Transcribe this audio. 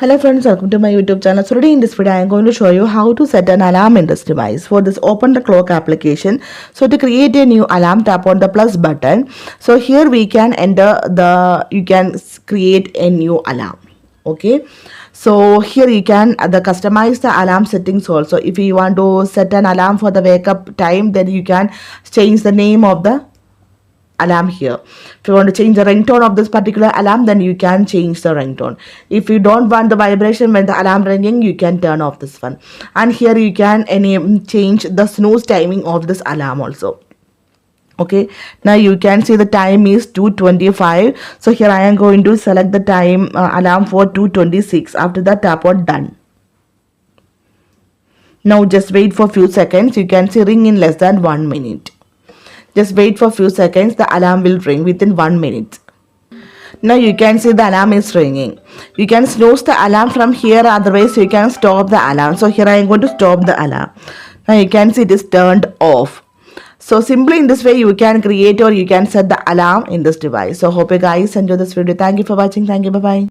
Hello friends, welcome to my YouTube channel. So today in this video I am going to show you how to set an alarm in this device. For this, open the clock application. So to create a new alarm, tap on the plus button. So here we can create a new alarm. Okay, so here you can customize the alarm settings also. If you want to set an alarm for the wake up time, then you can change the name of the alarm here. If you want to change the ringtone of this particular alarm, then you can change the ringtone. If you don't want the vibration when the alarm ringing, you can turn off this one. And here you can change the snooze timing of this alarm also. Okay, now you can see the time is 2:25. So here I am going to select the time alarm for 2:26. After that, tap on done. Now just wait for few seconds. You can see ring in less than 1 minute. Just wait for few seconds. The alarm will ring within 1 minute. Now you can see the alarm is ringing. You can snooze the alarm from here, otherwise you can stop the alarm. So here I am going to stop the alarm. Now you can see it is turned off. So simply in this way you can create or you can set the alarm in this device. So hope you guys enjoy this video. Thank you for watching. Thank you. Bye bye.